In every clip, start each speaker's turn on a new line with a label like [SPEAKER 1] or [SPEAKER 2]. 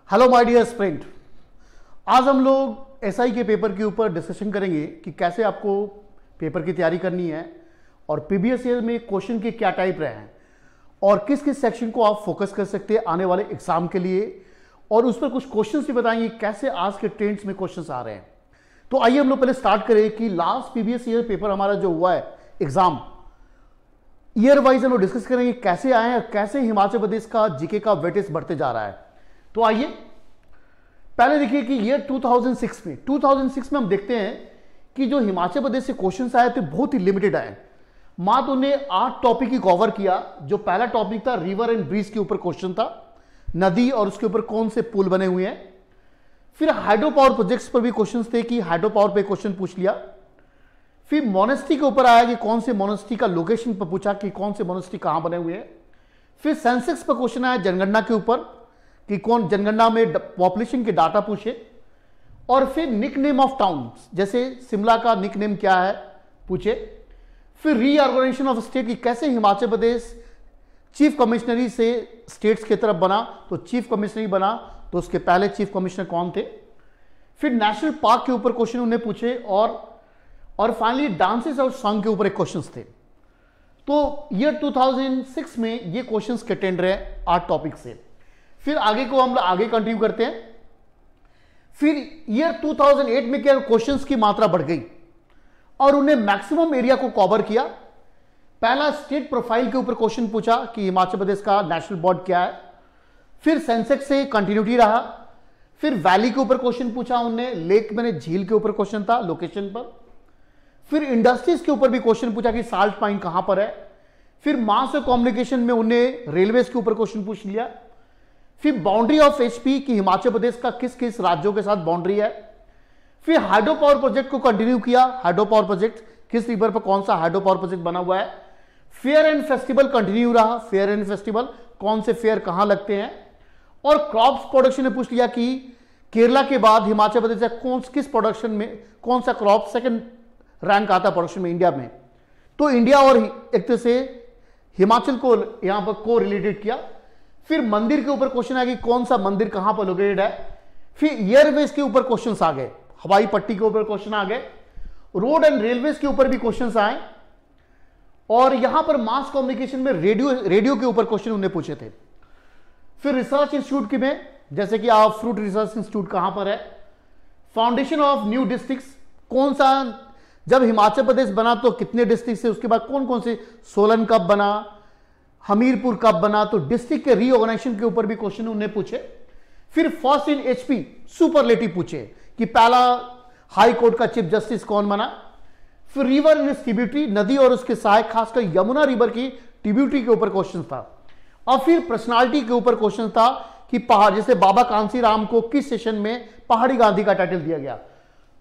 [SPEAKER 1] Hello my dear student, आज हम लोग एसआई के पेपर के ऊपर डिस्कशन करेंगे कि कैसे आपको पेपर की तैयारी करनी है और प्रीवियस ईयर में क्वेश्चन के क्या टाइप रहे हैं और किस किस सेक्शन को आप फोकस कर सकते हैं आने वाले एग्जाम के लिए, और उस पर कुछ क्वेश्चंस भी बताएंगे कैसे आज के ट्रेंड्स में क्वेश्चंस आ रहे हैं। तो आइए हम लोग पहले स्टार्ट करें कि लास्ट प्रीवियस ईयर पेपर हमारा जो हुआ है एग्जाम ईयर वाइज हम लोग डिस्कस करेंगे कैसे आए हैं, कैसे हिमाचल प्रदेश का जीके का वेटेज बढ़ते जा रहा है। तो आइए पहले देखिए कि ईयर 2006 में हम देखते हैं कि जो हिमाचल प्रदेश से क्वेश्चंस आए थे बहुत ही लिमिटेड आए। मात्र उन्हें 8 टॉपिक ही कवर किया। जो पहला टॉपिक था रिवर एंड ब्रिज के ऊपर क्वेश्चन था, नदी और उसके ऊपर कौन से पुल बने हुए हैं। फिर हाइड्रो पावर प्रोजेक्ट्स पर भी क्वेश्चंस थे कि हाइड्रो पावर पे क्वेश्चन पूछ लिया। फिर मोनेस्ट्री के ऊपर आया कि कौन से मोनेस्ट्री का लोकेशन पर पूछा कि कौन से मोनेस्ट्री कहां बने हुए हैं। फिर सेंसेक्स पर क्वेश्चन आया जनगणना के ऊपर कि कौन जनगणना में पॉपुलेशन के डाटा पूछे। और फिर निक नेम ऑफ टाउन, जैसे शिमला का निक नेम क्या है पूछे। फिर रीऑर्गेनाइजेशन ऑफ स्टेट कि कैसे हिमाचल प्रदेश चीफ कमिश्नरी से स्टेट्स की तरफ बना, तो चीफ कमिश्नरी बना तो उसके पहले चीफ कमिश्नर कौन थे। फिर नेशनल पार्क के ऊपर क्वेश्चन उन्हें पूछे और फाइनली डांसेस और सॉन्ग के ऊपर एक क्वेश्चंस थे। तो ईयर 2006 में ये क्वेश्चंस के टेंड रहे 8 टॉपिक से। फिर आगे को हम आगे कंटिन्यू करते हैं। फिर ईयर 2008 में क्या क्वेश्चंस की मात्रा बढ़ गई और उन्हें मैक्सिमम एरिया को कवर किया। पहला स्टेट प्रोफाइल के ऊपर क्वेश्चन पूछा कि हिमाचल प्रदेश का नेशनल बोर्ड क्या है। फिर सेंसेक्स से कंटिन्यूटी रहा। फिर वैली के ऊपर क्वेश्चन पूछा उन्हें, लेक में झील के ऊपर क्वेश्चन था लोकेशन पर। फिर इंडस्ट्रीज के ऊपर भी क्वेश्चन पूछा कि साल्ट माइन कहां पर है। फिर मास और कम्युनिकेशन में उन्हें रेलवेज के ऊपर क्वेश्चन पूछ लिया। फिर बाउंड्री ऑफ एचपी कि हिमाचल प्रदेश का किस किस राज्यों के साथ बाउंड्री है। फिर हाइड्रो पावर प्रोजेक्ट को कंटिन्यू किया, हाइड्रो पावर प्रोजेक्ट किस रिवर पर कौन सा हाइड्रो पावर प्रोजेक्ट बना हुआ है। फेयर एंड फेस्टिवल कंटिन्यू रहा, फेयर एंड फेस्टिवल कौन से फेयर कहां लगते हैं। और क्रॉप्स प्रोडक्शन ने पूछ लिया कि केरला के बाद हिमाचल प्रदेश कौन किस प्रोडक्शन में कौन सा क्रॉप सेकंड रैंक आता प्रोडक्शन में इंडिया में। तो इंडिया और एक तरह से हिमाचल को यहां पर को रिलेटेड किया। फिर मंदिर के ऊपर क्वेश्चन आया कि कौन सा मंदिर कहां पर लोकेटेड है। फिर एयरवेज के ऊपर क्वेश्चंस आ गए, हवाई पट्टी के ऊपर क्वेश्चन आ गए। रोड एंड रेलवेज के ऊपर भी क्वेश्चंस आए। और यहां पर मास कम्युनिकेशन में रेडियो के ऊपर क्वेश्चन उन्हें पूछे थे। फिर रिसर्च इंस्टीट्यूट की में जैसे कि आप फ्रूट रिसर्च इंस्टीट्यूट कहां पर है। फाउंडेशन ऑफ न्यू डिस्ट्रिक्ट्स कौन सा, जब हिमाचल प्रदेश बना तो कितने डिस्ट्रिक्ट से, उसके बाद कौन कौन से, सोलन कब बना, हमीरपुर कब बना, तो डिस्ट्रिक्ट के रीऑर्गेनाइजेशन के ऊपर भी क्वेश्चन उन्हें पूछे। फिर फर्स्ट इन एचपी सुपरलेटिव पूछे कि पहला हाई कोर्ट का चीफ जस्टिस कौन बना। फिर रिवर इन ट्रिब्यूटरी नदी और उसके सहायक खासकर यमुना रिवर की ट्रिब्यूटरी के ऊपर क्वेश्चन था। और फिर पर्सनालिटी के ऊपर क्वेश्चन था कि पहाड़, जैसे बाबा कांसी राम को किस सेशन में पहाड़ी गांधी का टाइटल दिया गया।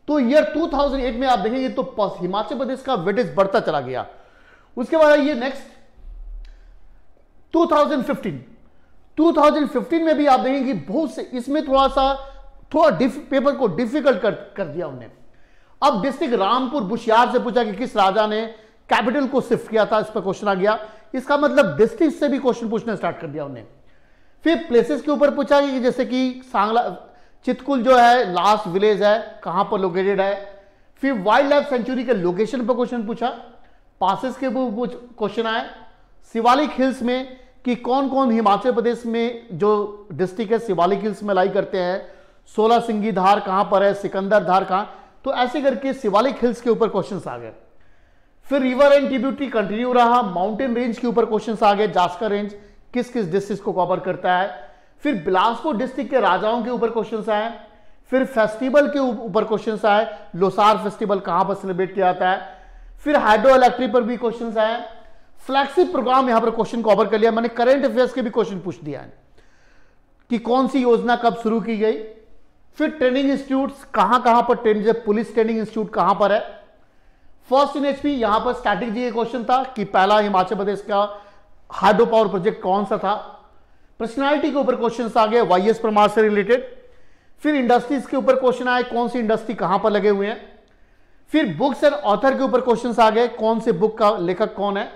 [SPEAKER 1] तो ईयर 2008 में आप देखेंगे तो हिमाचल प्रदेश का वेटेज बढ़ता चला गया। उसके बाद ये नेक्स्ट 2015 में भी आप देखेंगे कि बहुत से इसमें थोड़ा पेपर को डिफिकल्ट कर दिया उन्हें। अब डिस्ट्रिक्ट रामपुर बुशियार से पूछा कि किस राजा ने कैपिटल को शिफ्ट किया था, इस पर क्वेश्चन आ गया। इसका मतलब डिस्ट्रिक्ट से भी क्वेश्चन पूछना स्टार्ट कर दिया उन्हें। फिर प्लेसेस के ऊपर पूछा कि जैसे कि सांगला चितकुल जो है लास्ट विलेज है कहां पर लोकेटेड है। फिर वाइल्ड लाइफ सेंचुरी के लोकेशन पर क्वेश्चन पूछा। पासेस के ऊपर क्वेश्चन आए। शिवालिक हिल्स में कि कौन कौन हिमाचल प्रदेश में जो डिस्ट्रिक्ट है शिवालिक हिल्स में लाई करते हैं। 16 सिंगी धार कहां पर है, सिकंदर धार कहां, तो ऐसे करके शिवालिक हिल्स के ऊपर क्वेश्चंस आ गए। फिर रिवर एंड ट्रिब्यूटरी कंटिन्यू रहा। माउंटेन रेंज के ऊपर क्वेश्चंस आ गए, जास्कर रेंज किस किस डिस्ट्रिक्ट को कवर करता है। फिर बिलासपुर डिस्ट्रिक्ट के राजाओं के ऊपर क्वेश्चंस आए। फिर फेस्टिवल के ऊपर क्वेश्चंस आए, लोसार फेस्टिवल कहां पर सेलिब्रेट किया जाता है। फिर हाइड्रो इलेक्ट्रिक पर भी क्वेश्चंस आए। फ्लैगशिप प्रोग्राम यहां पर क्वेश्चन कवर कर लिया, मैंने करंट अफेयर्स के भी क्वेश्चन पूछ दिया है कि कौन सी योजना कब शुरू की गई। फिर ट्रेनिंग इंस्टीट्यूट्स कहां पर ट्रेनिंग, पुलिस ट्रेनिंग इंस्टीट्यूट कहां पर है। फर्स्ट इन एचपी यहां पर स्टैटिक जी क्वेश्चन था कि पहला हिमाचल प्रदेश का हाइड्रो पावर प्रोजेक्ट कौन सा था। पर्सनालिटी के ऊपर क्वेश्चन आ गए वाईएस परमार से रिलेटेड। फिर इंडस्ट्रीज के ऊपर क्वेश्चन आए, कौन सी इंडस्ट्री कहां पर लगे हुए हैं। फिर बुक्स एंड ऑथर के ऊपर क्वेश्चन आ गए, कौन से बुक का लेखक कौन है।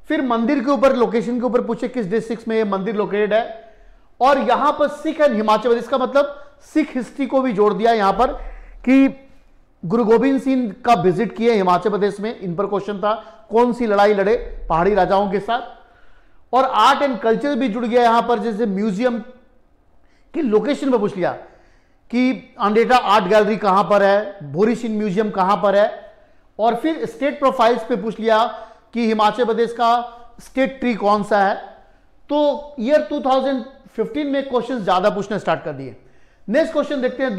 [SPEAKER 1] फिर मंदिर के ऊपर लोकेशन के ऊपर पूछे किस डिस्ट्रिक्ट में ये मंदिर लोकेटेड है। और यहां पर सिख एंड हिमाचल प्रदेश का मतलब सिख हिस्ट्री को भी जोड़ दिया यहां पर कि गुरु गोविंद सिंह का विजिट किए हिमाचल प्रदेश में, इन पर क्वेश्चन था, कौन सी लड़ाई लड़े पहाड़ी राजाओं के साथ। और आर्ट एंड कल्चर भी जुड़ गया यहां पर, जैसे म्यूजियम की लोकेशन पर पूछ लिया कि अंडेटा आर्ट गैलरी कहां पर है, बोरीशिन म्यूजियम कहां पर है। और फिर स्टेट प्रोफाइल्स पे पूछ लिया कि हिमाचल प्रदेश का स्टेट ट्री कौन सा है। तो ईयर 2015 में क्वेश्चन ज्यादा पूछना स्टार्ट कर दिए। नेक्स्ट क्वेश्चन देखते हैं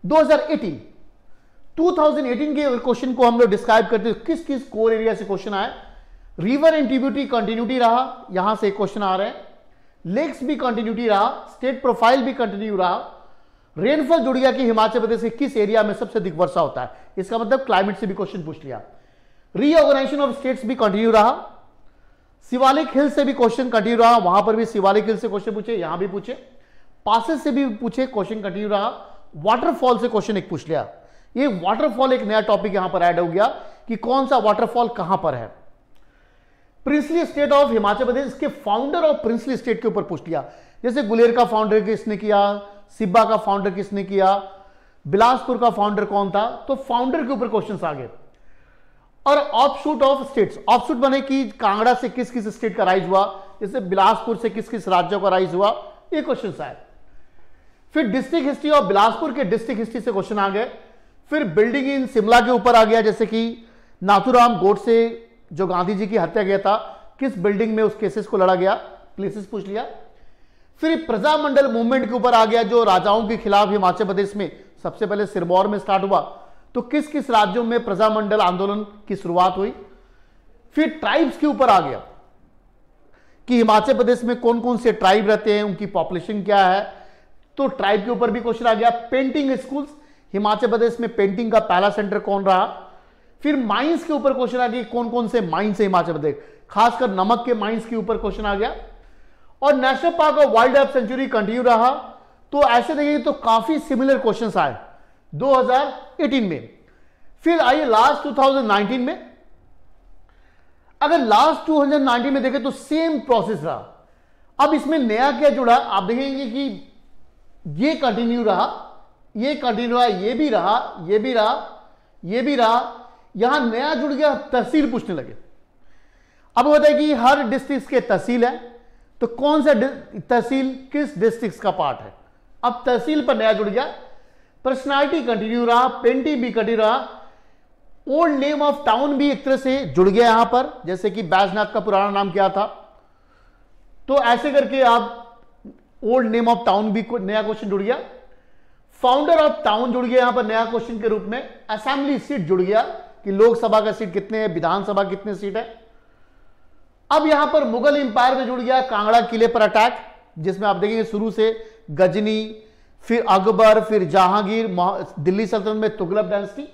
[SPEAKER 1] 2018 के क्वेश्चन को हम लोग डिस्क्राइब करते हैं, किस किस कोर एरिया से क्वेश्चन आए। रिवर एंड ट्रिब्यूटरी कंटिन्यूटी रहा, यहां से क्वेश्चन आ रहे हैं। लेक्स भी कंटिन्यूटी रहा, स्टेट प्रोफाइल भी कंटिन्यू रहा। रेनफॉल जुड़ गया कि हिमाचल प्रदेश के किस एरिया में सबसे अधिक वर्षा होता है, इसका मतलब क्लाइमेट से भी क्वेश्चन पूछ लिया। रीऑर्गेनाइजेशन ऑफ स्टेट्स भी कंटिन्यू रहा। शिवालिक हिल से भी क्वेश्चन कंटिन्यू रहा, वहां पर भी शिवालिक हिल से क्वेश्चन पूछे, यहां भी पूछे। पासेस से भी पूछे, क्वेश्चन कंटिन्यू रहा। वाटरफॉल से क्वेश्चन एक पूछ लिया। ये वाटरफॉल एक नया टॉपिक यहां पर ऐड हो गया कि कौन सा वाटरफॉल कहां पर है। Princely state of Himachal Pradesh के फाउंडर ऑफ प्रिंसली स्टेट के ऊपर पूछ लिया, जैसे गुलेर का फाउंडर किसने किया, सिब्बा का फाउंडर किसने किया, बिलासपुर का फाउंडर कौन था, तो फाउंडर के ऊपर क्वेश्चन आ गए। और ऑफशूट ऑफ स्टेट्स, ऑफशूट बने कि कांगड़ा से किस किस स्टेट का राइज हुआ, जैसे बिलासपुर से किस किस राज्यों का राइज हुआ, ये क्वेश्चन आए। फिर डिस्ट्रिक्ट हिस्ट्री और बिलासपुर के डिस्ट्रिक्ट हिस्ट्री से क्वेश्चन आ गए। फिर बिल्डिंग इन शिमला के ऊपर आ गया, जैसे कि नाथूराम गोडसे जो गांधी जी की हत्या गया था, किस बिल्डिंग में उस केसेस को लड़ा गया, प्लेसेस पूछ लिया। फिर प्रजामंडल मूवमेंट के ऊपर आ गया, जो राजाओं के खिलाफ हिमाचल प्रदेश में सबसे पहले सिरमौर में स्टार्ट हुआ, तो किस किस राज्यों में प्रजामंडल आंदोलन की शुरुआत हुई। फिर ट्राइब्स के ऊपर आ गया कि हिमाचल प्रदेश में कौन कौन से ट्राइब रहते हैं, उनकी पॉपुलेशन क्या है, तो ट्राइब के ऊपर भी क्वेश्चन आ गया। पेंटिंग स्कूल्स, हिमाचल प्रदेश में पेंटिंग का पहला सेंटर कौन रहा। फिर माइंस के ऊपर क्वेश्चन आ गया, कौन कौन से माइंस है हिमाचल प्रदेश, खासकर नमक के माइंस के ऊपर क्वेश्चन आ गया। और नेशनल पार्क और वाइल्ड लाइफ सेंचुरी कंटिन्यू रहा। तो ऐसे देखेंगे तो काफी सिमिलर क्वेश्चंस आए 2018 में। फिर आइए लास्ट 2019 में, अगर लास्ट 2019 में देखें तो सेम प्रोसेस रहा। अब इसमें नया क्या जुड़ा, आप देखेंगे कि ये कंटिन्यू रहा, ये कंटिन्यू रहा, ये भी रहा, ये भी रहा, ये भी रहा। यहां नया जुड़ गया, तहसील पूछने लगे। अब होता है कि हर डिस्ट्रिक्ट के तहसील है, तो कौन सा तहसील किस डिस्ट्रिक्ट का पार्ट है। अब तहसील पर नया जुड़ गया। पर्सनालिटी कंटिन्यू रहा, पेंटिंग भी कंटिन्यू रहा। ओल्ड नेम ऑफ टाउन भी एक तरह से जुड़ गया यहां पर, जैसे कि बैजनाथ का पुराना नाम क्या था, तो ऐसे करके आप ओल्ड नेम ऑफ टाउन भी नया क्वेश्चन जुड़ गया। फाउंडर ऑफ टाउन जुड़ गया यहां पर नया क्वेश्चन के रूप में। असेंबली सीट जुड़ गया कि लोकसभा का सीट कितने हैं, विधानसभा कितने सीट है। अब यहां पर मुगल इंपायर में जुड़ गया कांगड़ा किले पर अटैक, जिसमें आप देखेंगे शुरू से गजनी, फिर अकबर, फिर जहांगीर, दिल्ली सल्तनत में Tughlaq dynasty.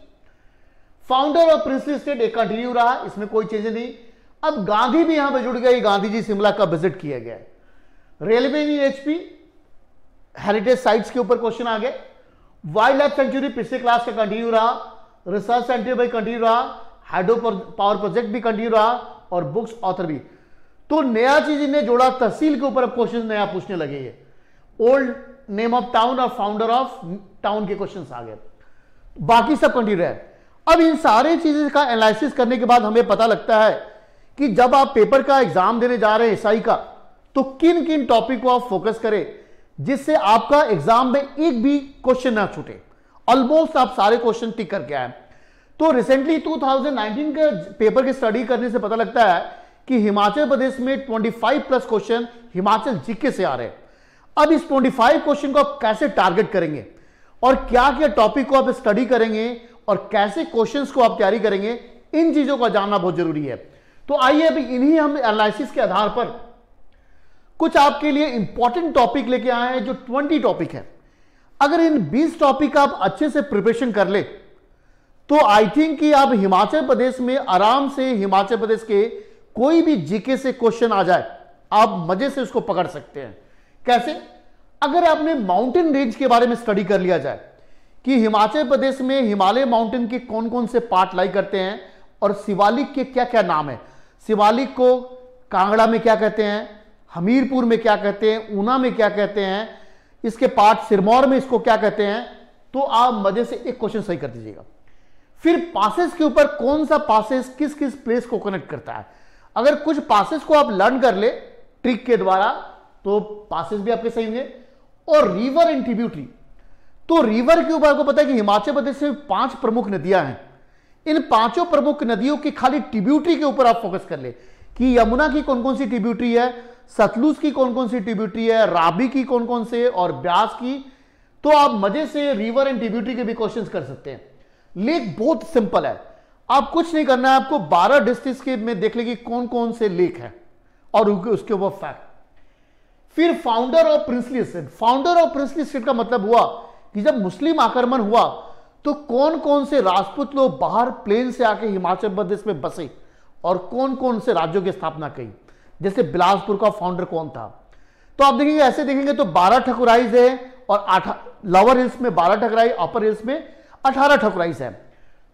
[SPEAKER 1] Founder of princely state एक कंटिन्यू रहा, इसमें कोई चीजें नहीं। अब गांधी भी यहां पर जुड़ गए, गांधी जी शिमला का विजिट किया गया। रेलवे एचपी हेरिटेज साइट्स के ऊपर क्वेश्चन आ गए। वाइल्ड लाइफ सेंचुरी पिछले क्लास का कंटिन्यू रहा। रिसर्च सेंटर भी कंटिन्यू रहा। हाइड्रो पावर प्रोजेक्ट भी कंटिन्यू रहा, और बुक्स ऑथर भी। तो नया चीज इन्हें जोड़ा, तहसील के ऊपर क्वेश्चन नया पूछने लगे। ये ओल्ड नेम ऑफ टाउन और फाउंडर ऑफ टाउन के क्वेश्चन आ गए, बाकी सब कंटिन्यू है। अब इन सारे चीजें का एनालिसिस करने के बाद हमें पता लगता है कि जब आप पेपर का एग्जाम देने जा रहे हैं एसआई का, तो किन किन टॉपिक को आप फोकस करें जिससे आपका एग्जाम में एक भी क्वेश्चन ना छूटे। ऑलमोस्ट आप सारे क्वेश्चन टिक करके आए। तो रिसेंटली 2019 के पेपर की स्टडी करने से पता लगता है कि हिमाचल प्रदेश में 25 प्लस क्वेश्चन हिमाचल जीके से आ रहे हैं। अब इस 25 क्वेश्चन को आप कैसे टारगेट करेंगे और क्या क्या टॉपिक को आप स्टडी करेंगे और कैसे क्वेश्चंस को आप तैयारी करेंगे, इन चीजों का जानना बहुत जरूरी है। तो आइए अभी इन्हीं हम एनालिसिस के आधार पर कुछ आपके लिए इंपॉर्टेंट टॉपिक लेके आए हैं, जो 20 टॉपिक है। अगर इन 20 टॉपिक आप अच्छे से प्रिपरेशन कर ले तो आई थिंक कि आप हिमाचल प्रदेश में आराम से हिमाचल प्रदेश के कोई भी जीके से क्वेश्चन आ जाए, आप मजे से उसको पकड़ सकते हैं। कैसे? अगर आपने माउंटेन रेंज के बारे में स्टडी कर लिया जाए कि हिमाचल प्रदेश में हिमालय माउंटेन के कौन कौन से पार्ट लाई करते हैं और शिवालिक के क्या क्या नाम है। शिवालिक को कांगड़ा में क्या कहते हैं, हमीरपुर में क्या कहते हैं, ऊना में क्या कहते हैं, इसके पार्ट सिरमौर में इसको क्या कहते हैं, तो आप मजे से एक क्वेश्चन सही कर दीजिएगा। फिर पासेस के ऊपर कौन सा पासेस किस किस प्लेस को कनेक्ट करता है। अगर कुछ पासेस को आप लर्न कर ले ट्रिक के द्वारा तो पासेस भी आपके सही होंगे। और रिवर एंड ट्रिब्यूटरी, तो रिवर के ऊपर आपको पता है कि हिमाचल प्रदेश में 5 प्रमुख नदियां हैं। इन 5 प्रमुख नदियों की खाली ट्रिब्यूटरी के ऊपर आप फोकस कर ले कि यमुना की कौन कौन सी ट्रिब्यूटरी है, सतलुज की कौन कौन सी ट्रिब्यूटरी है, रावी की कौन कौन से, और ब्यास की। तो आप मजे से रिवर एंड ट्रिब्यूटरी के भी क्वेश्चंस कर सकते हैं। लेक बहुत सिंपल है, आप कुछ नहीं करना है, आपको 12 डिस्ट्रिक्ट के में देख लेंगे कौन कौन से लेक हैं और उसके ऊपर फैक्ट। फिर founder of princely state, founder of princely state का मतलब हुआ कि जब मुस्लिम आक्रमण हुआ तो कौन कौन से राजपूत लोग बाहर प्लेन से आके हिमाचल प्रदेश में बसे और कौन कौन से राज्यों की स्थापना की। जैसे बिलासपुर का फाउंडर कौन था, तो आप देखेंगे ऐसे देखेंगे तो 12 ठकुराइज है और लोअर हिल्स में 12 ठकुराई, अपर हिल्स में 18 ठकुराइज है।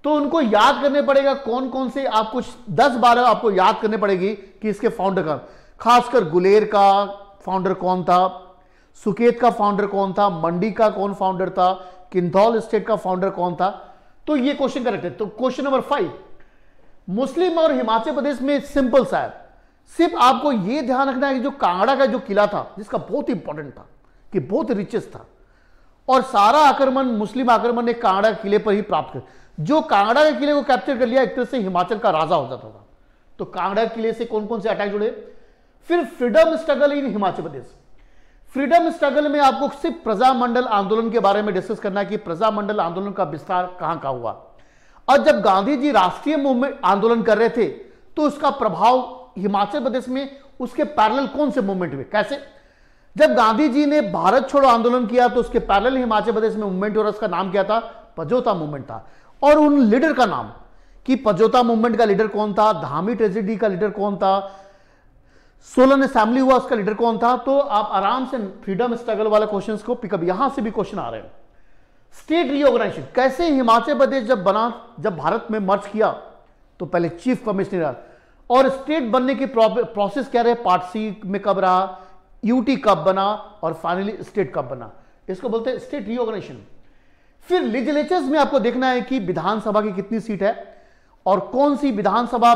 [SPEAKER 1] तो उनको याद करने पड़ेगा कौन कौन से, आप कुछ 10-12 आपको याद करने पड़ेगी कि इसके फाउंडर का, खासकर गुलेर का फाउंडर कौन था, सुकेत का फाउंडर कौन था, मंडी का कौन फाउंडर था, किंदौल स्टेट का फाउंडर कौन था। तो ये क्वेश्चन करेक्ट है। तो क्वेश्चन नंबर 5 मुस्लिम और हिमाचल प्रदेश में सिंपल सा है, सिर्फ आपको यह ध्यान रखना है कि जो कांगड़ा का जो किला था जिसका बहुत इंपॉर्टेंट था कि बहुत रिचेस्ट था और सारा आक्रमण मुस्लिम आक्रमण ने कांगड़ा किले पर ही प्राप्त कर, जो कांगड़ा के किले को कैप्चर कर लिया एक तरह से हिमाचल का राजा हो जाता था। तो कांगड़ा किले से कौन कौन से अटैक जुड़े। फिर freedom struggle in Himachal Pradesh, freedom struggle में आपको सिर्फ प्रजामंडल आंदोलन के बारे में डिस्कस करना है कि प्रजामंडल आंदोलन का विस्तार कहां कहां हुआ। और जब गांधी जी राष्ट्रीय मूवमेंट आंदोलन कर रहे थे तो उसका प्रभाव हिमाचल प्रदेश में उसके पैरेलल कौन से मूवमेंट हुए, कैसे। जब गांधी जी ने भारत छोड़ो आंदोलन किया तो उसके पैरेलल हिमाचल प्रदेश में मूवमेंट और उसका नाम क्या था, पजोता मूवमेंट था। और उन लीडर का नाम कि पजोता मूवमेंट का लीडर कौन था, धामी ट्रेजेडी का लीडर कौन था, सोलन असेंबली हुआ उसका लीडर कौन था। तो आप आराम से फ्रीडम स्ट्रगल वाले क्वेश्चंस को पिकअप, यहां से भी क्वेश्चन आ रहे हैं। स्टेट रीऑर्गेनाइजेशन, कैसे हिमाचल प्रदेश जब बना, जब भारत में मर्ज किया तो पहले चीफ कमिश्नर और स्टेट बनने की प्रोसेस क्या रहे, पार्ट सी में कब रहा, यूटी कब बना और फाइनली स्टेट कब बना, इसको बोलते हैं स्टेट रीऑर्गेनाइजेशन। फिर लेजिस्लेचर्स में आपको देखना है कि विधानसभा की कितनी सीट है और कौन सी विधानसभा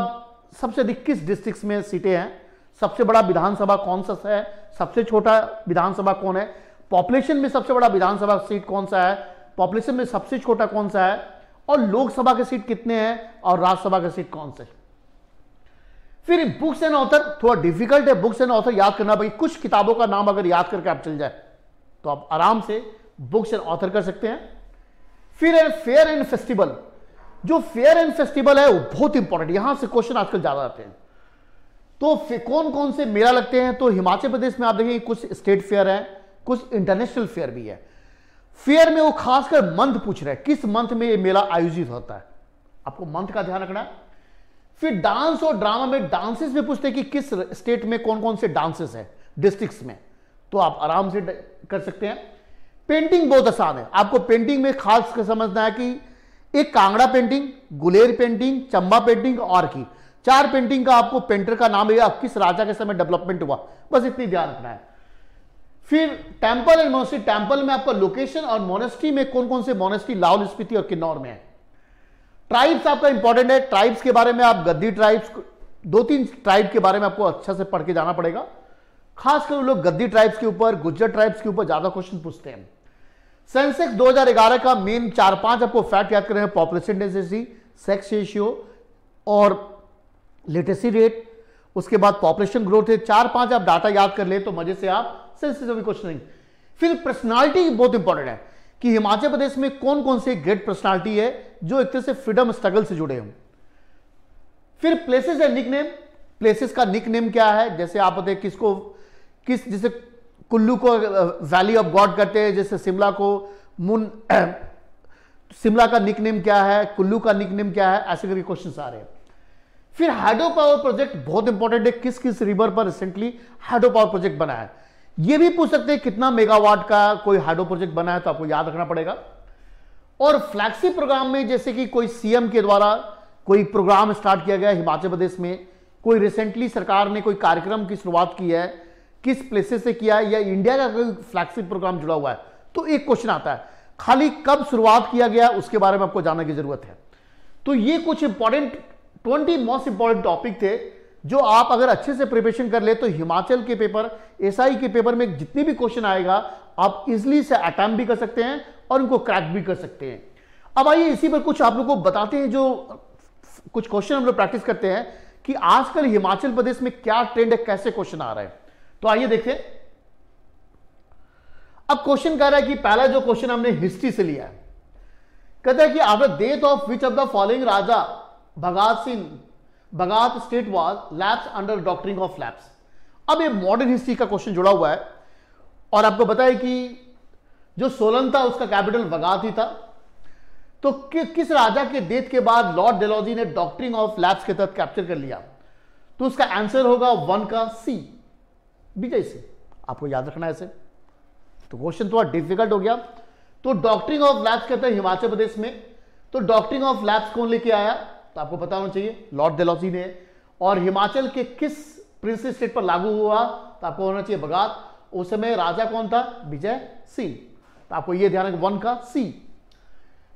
[SPEAKER 1] सबसे अधिक किस डिस्ट्रिक्ट में सीटें हैं, सबसे बड़ा विधानसभा कौन सा है, सबसे छोटा विधानसभा कौन है, पॉपुलेशन में सबसे बड़ा विधानसभा सीट कौन सा है, पॉपुलेशन में सबसे छोटा कौन सा है, और लोकसभा के सीट कितने हैं और राज्यसभा के सीट कौन से। फिर बुक्स एंड ऑथर, थोड़ा डिफिकल्ट है बुक्स एंड ऑथर याद करना, भाई कुछ किताबों का नाम अगर याद करके आप चल जाए तो आप आराम से बुक्स एंड ऑथर कर सकते हैं। फिर है फेयर एंड फेस्टिवल, जो फेयर एंड फेस्टिवल है वो बहुत इंपॉर्टेंट, यहां से क्वेश्चन आजकल ज्यादा आते हैं। तो कौन कौन से मेला लगते हैं, तो हिमाचल प्रदेश में आप देखेंगे कुछ स्टेट फेयर है, कुछ इंटरनेशनल फेयर भी है। फेयर में वो खासकर मंथ पूछ रहे हैं, किस मंथ में ये मेला आयोजित होता है, आपको मंथ का ध्यान रखना है। फिर डांस और ड्रामा में डांसेस में पूछते हैं कि किस स्टेट में कौन कौन से डांसेस है डिस्ट्रिक्ट्स में, तो आप आराम से कर सकते हैं। पेंटिंग बहुत आसान है, आपको पेंटिंग में खास समझना है कि एक Kangra painting, Guler painting, Chamba painting और की 4 पेंटिंग का आपको पेंटर का नाम है, किस राजा के समय डेवलपमेंट हुआ, बस इतनी ध्यान रखना है। फिर टेंपल एंड मोनेस्ट्री, टेंपल में आपका लोकेशन और मोनेस्ट्री में कौन कौन से मोनेस्ट्री लाहौल स्पीति और किन्नौर में है। ट्राइब्स आपका इंपॉर्टेंट है, ट्राइब्स के बारे में आप गद्दी ट्राइब्स 2-3 ट्राइब के बारे में आपको अच्छा से पढ़ के जाना पड़ेगा, खासकर लोग गद्दी ट्राइब्स के ऊपर, गुज्जर ट्राइब्स के ऊपर ज्यादा क्वेश्चन पूछते हैं। सेंसेक्स 2011 का मेन 4-5 आपको फैक्ट याद करें, पॉपुलेशन डेंसिटी, सेक्स रेशियो और लिटरेसी रेट, उसके बाद पॉपुलेशन ग्रोथ है, 4-5 आप डाटा याद कर ले तो मजे से आप सेंसेस में क्वेश्चन नहीं। फिर पर्सनालिटी बहुत इंपॉर्टेंट है कि हिमाचल प्रदेश में कौन कौन से ग्रेट पर्सनालिटी है जो एक तरह से फ्रीडम स्ट्रगल से जुड़े हों। फिर प्लेसेस एंड निकनेम, प्लेसेस का निकनेम क्या है, जैसे आप बताइए किसको किस, जैसे कुल्लू को वैली ऑफ गॉड कहते हैं, जैसे शिमला को मुन शिमला का निकनेम क्या है, कुल्लू का निकनेम क्या है, ऐसे करके क्वेश्चन आ रहे हैं। फिर हाइड्रो पावर प्रोजेक्ट बहुत इंपॉर्टेंट है, किस किस रिवर पर रिसेंटली हाइड्रो पावर प्रोजेक्ट बना है, ये भी पूछ सकते हैं कितना मेगावाट का कोई हाइड्रो प्रोजेक्ट बना है, तो आपको याद रखना पड़ेगा। और फ्लैगशिप प्रोग्राम में जैसे कि कोई सीएम के द्वारा कोई प्रोग्राम स्टार्ट किया गया हिमाचल प्रदेश में, कोई रिसेंटली सरकार ने कोई कार्यक्रम की शुरुआत की है, किस प्लेसेस से किया है, या इंडिया का कोई फ्लैगशिप प्रोग्राम जुड़ा हुआ है, तो एक क्वेश्चन आता है। खाली कब शुरुआत किया गया उसके बारे में आपको जानने की जरूरत है। तो ये कुछ इंपॉर्टेंट 20 मोस्ट इंपॉर्टेंट टॉपिक थे जो आप अगर अच्छे से प्रिपरेशन कर ले तो हिमाचल के पेपर, एसआई के पेपर में जितने भी क्वेश्चन आएगा आप इजिली से अटेम्प्ट भी कर सकते हैं और उनको क्रैक भी कर सकते हैं। अब आइए इसी पर कुछ आप लोगों को बताते हैं, जो कुछ क्वेश्चन हम लोग प्रैक्टिस करते हैं कि आजकल हिमाचल प्रदेश में क्या ट्रेंड है, कैसे क्वेश्चन आ रहे हैं। तो आइए देखते हैं। अब क्वेश्चन कह रहा है कि पहला जो क्वेश्चन हमने हिस्ट्री से लिया है, कहता है कि after death of which of the following raja Baghat state was lapse under doctrine of lapse. अब ये मॉडर्न हिस्ट्री का क्वेश्चन जुड़ा हुआ है और आपको पता है कि जो सोलन था उसका कैपिटल बगात ही था। तो किस राजा के डेथ के बाद लॉर्ड डेलहौजी ने डॉक्ट्रिन ऑफ लैप्स के तहत कैप्चर कर लिया? तो उसका आंसर होगा 1 का सी, विजय सिंह। आपको याद रखना है ऐसे। तो क्वेश्चन थोड़ा डिफिकल्ट हो गया। तो डॉक्ट्रिन ऑफ लैप्स कहते हैं हिमाचल प्रदेश में। तो डॉक्ट्रिन ऑफ लैप्स कौन लेके आया? तो आपको पता होना चाहिए लॉर्ड डेलहौजी ने। और हिमाचल के किस प्रिंसली स्टेट पर लागू हुआ? तो आपको होना चाहिए बगात। उस समय राजा कौन था? विजय सिंह। तो आपको यह ध्यान रखना 1 का सी।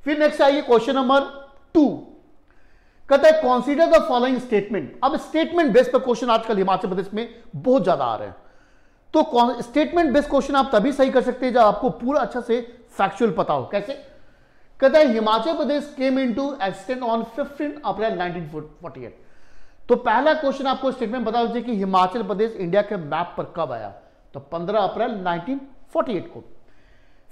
[SPEAKER 1] फिर नेक्स्ट आइए क्वेश्चन नंबर 2, कहता है कॉन्सिडर द फॉलोइंग स्टेटमेंट। अब स्टेटमेंट बेस्ड पर क्वेश्चन आजकल हिमाचल प्रदेश में बहुत ज्यादा आ रहे हैं। तो स्टेटमेंट बेस्ड क्वेश्चन आप तभी सही कर सकते हैं जब आपको पूरा अच्छा से फैक्चुअल पता हो। कैसे? कहता है Himachal Pradesh came into extent on 15 अप्रैल 1948। तो पहला क्वेश्चन आपको स्टेटमेंट बता दीजिए कि हिमाचल प्रदेश इंडिया के मैप पर कब आया? तो 15 अप्रैल 1948 को।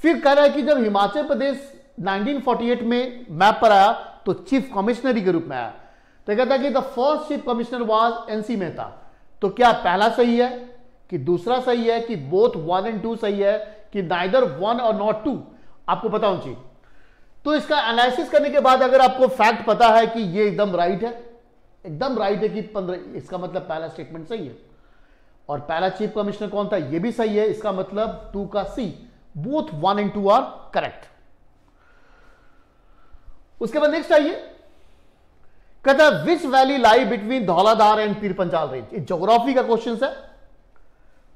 [SPEAKER 1] फिर कह रहा है कि जब हिमाचल प्रदेश 1948 में मैप पर आया तो चीफ कमिश्नरी के रूप में आया। तो कहता है कि the first chief commissioner was NC Mehta. तो क्या पहला सही है कि दूसरा सही है कि बोथ 1 और 2 सही है कि नाइदर 1 और नॉट 2? आपको पता होना चाहिए। तो इसका एनालिसिस करने के बाद अगर आपको फैक्ट पता है कि ये एकदम राइट है, एकदम राइट है कि 15, इसका मतलब पहला स्टेटमेंट सही है। और पहला चीफ कमिश्नर कौन था? ये भी सही है। इसका मतलब 2 का सी, बोथ 1 और 2 आर करेक्ट। उसके बाद नेक्स्ट आइए, कहता है विच valley lie between Dhauladhar and Pir Panjal range. ये ज्योग्राफी का क्वेश्चन है।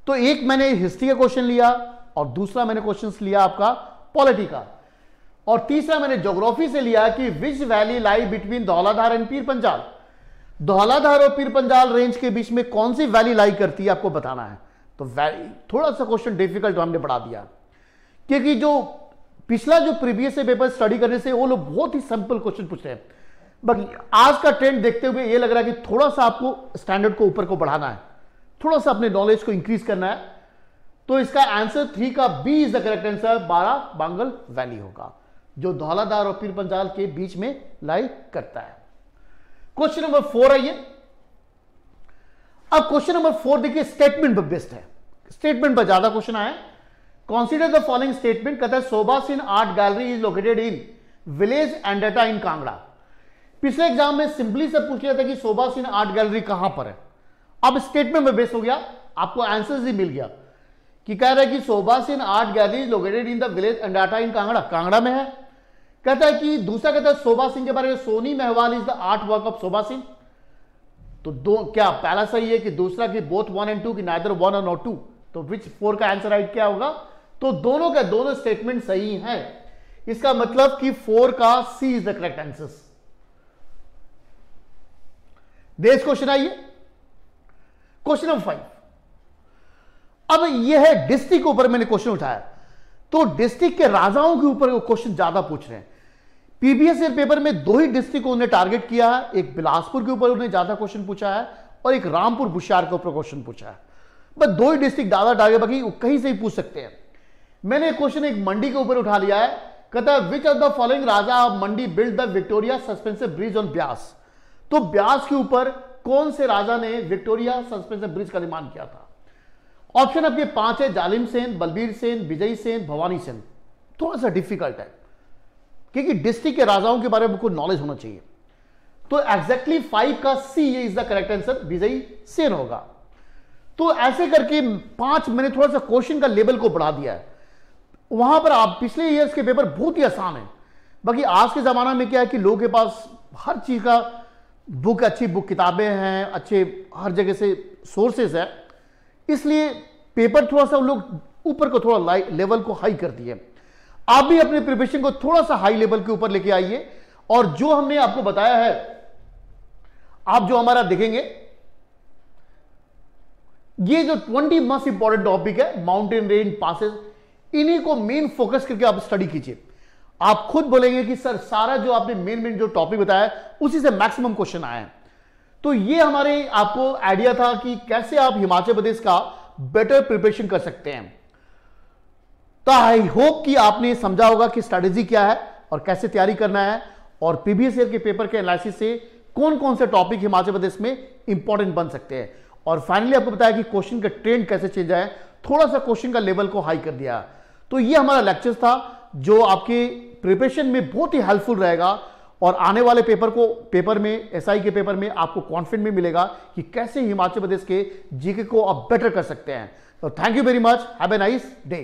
[SPEAKER 1] तो एक मैंने हिस्ट्री का क्वेश्चन लिया और दूसरा मैंने क्वेश्चन लिया आपका पॉलिटी का, और तीसरा मैंने ज्योग्राफी से लिया कि विच valley lie between Dhauladhar and Pir Panjal. Dhauladhar और पीर पंजाल रेंज के बीच में कौन सी वैली लाई करती है आपको बताना है। तो थोड़ा सा क्वेश्चन डिफिकल्ट हमने बढ़ा दिया, क्योंकि जो पिछला जो प्रीवियस पेपर स्टडी करने से वो लोग बहुत ही सिंपल क्वेश्चन पूछ रहे हैं। बाकी आज का ट्रेंड देखते हुए ये लग रहा है कि थोड़ा सा आपको स्टैंडर्ड को ऊपर को बढ़ाना है, थोड़ा सा अपने नॉलेज को इंक्रीज करना है। तो इसका आंसर 3 का B is the correct answer, 12 Bangal valley होगा, जो धौलाधार और पीर पंजाल के बीच में लाई करता है। क्वेश्चन नंबर 4 आइए। अब क्वेश्चन नंबर 4 देखिए स्टेटमेंट पर बेस्ड है, स्टेटमेंट पर ज्यादा क्वेश्चन आए। Consider the following statement। कहता है Sobha Singh art gallery is located in village Andretta in Kangra. पिछले एग्जाम में सिंपली से पूछ लिया था कि शोभा सिंह आर्ट गैलरी कहां पर है। अब स्टेटमेंट में बेस हो गया, आपको आंसर ही मिल गया कि कह रहा है कि Sobha Singh art gallery is located in the village Andretta in Kangra, Kangra में है। कहता है कि दूसरा कहता है शोभा सिंह के बारे में Sohni Mahiwal is the artwork of Sobha Singh. तो दो क्या पहला सही है कि दूसरा कि बोथ 1 और 2 की नाइदर 1 और नॉट 2? तो विच 4 का आंसर राइट क्या होगा? तो दोनों के दोनों स्टेटमेंट सही हैं। इसका मतलब कि 4 का C is the correct answer. Next question आइए, क्वेश्चन नंबर 5। अब यह है डिस्ट्रिक्ट के ऊपर मैंने क्वेश्चन उठाया। तो डिस्ट्रिक्ट के राजाओं के ऊपर क्वेश्चन ज्यादा पूछ रहे हैं। पीबीएसएल पेपर में 2 ही डिस्ट्रिक्ट को उन्होंने टारगेट किया है, एक बिलासपुर के ऊपर उन्होंने ज्यादा क्वेश्चन पूछा है और एक रामपुर बुशियार के ऊपर क्वेश्चन पूछा है। बस 2 ही डिस्ट्रिक्ट ज्यादा टारगेट, बाकी कहीं से ही पूछ सकते हैं। मैंने क्वेश्चन एक मंडी के ऊपर उठा लिया है। कहता है विच of the following Raja of Mandi build the Victoria suspensive bridge on Beas. तो ब्यास के ऊपर कौन से राजा ने विक्टोरिया सस्पेंसिव ब्रिज का निर्माण किया था? ऑप्शन आपके 5 है, जालिम सेन, बलबीर सेन, विजय सेन, भवानी सेन। थोड़ा सा डिफिकल्ट है क्योंकि डिस्ट्रिक्ट के राजाओं के बारे में आपको नॉलेज होना चाहिए। तो एग्जैक्टली 5 का C is the correct answer, Vijay Sen होगा। तो ऐसे करके 5 मैंने थोड़ा सा क्वेश्चन का लेवल को बढ़ा दिया है। वहां पर आप पिछले ईयर्स के पेपर बहुत ही आसान है, बाकी आज के जमाना में क्या है कि लोगों के पास हर चीज का अच्छी बुक किताबें हैं, अच्छे हर जगह से सोर्सेज है, इसलिए पेपर थोड़ा सा उन लोग ऊपर को थोड़ा लेवल को हाई कर दिए। आप भी अपने प्रिपरेशन को थोड़ा सा हाई लेवल के ऊपर लेके आइए, और जो हमने आपको बताया है, आप जो हमारा देखेंगे, ये जो 20 मोस्ट इंपॉर्टेंट टॉपिक है, माउंटेन रेंज, पासेस, इन्हीं को मेन फोकस करके आप स्टडी कीजिए। आप खुद बोलेंगे कि सर सारा जो आपने मेन जो टॉपिक बताया उसी से मैक्सिमम क्वेश्चन आए हैं। तो ये हमारे आपको आइडिया था कि कैसे आप हिमाचल प्रदेश का बेटर प्रिपरेशन कर सकते हैं। तो आई होप कि आपने समझा होगा कि स्ट्रैटेजी क्या है और कैसे तैयारी करना है, और प्रीवियस ईयर के पेपर के एनालिसिस से कौन कौन से टॉपिक हिमाचल प्रदेश में इंपॉर्टेंट बन सकते हैं, और फाइनली आपको बताया कि क्वेश्चन का ट्रेंड कैसे चेंज है, थोड़ा सा क्वेश्चन का लेवल को हाई कर दिया। तो ये हमारा लेक्चर था जो आपके प्रिपरेशन में बहुत ही हेल्पफुल रहेगा, और आने वाले पेपर में एसआई के पेपर में आपको कॉन्फिडेंस में मिलेगा कि कैसे हिमाचल प्रदेश के जीके को आप बेटर कर सकते हैं। तो thank you very much, have a nice day.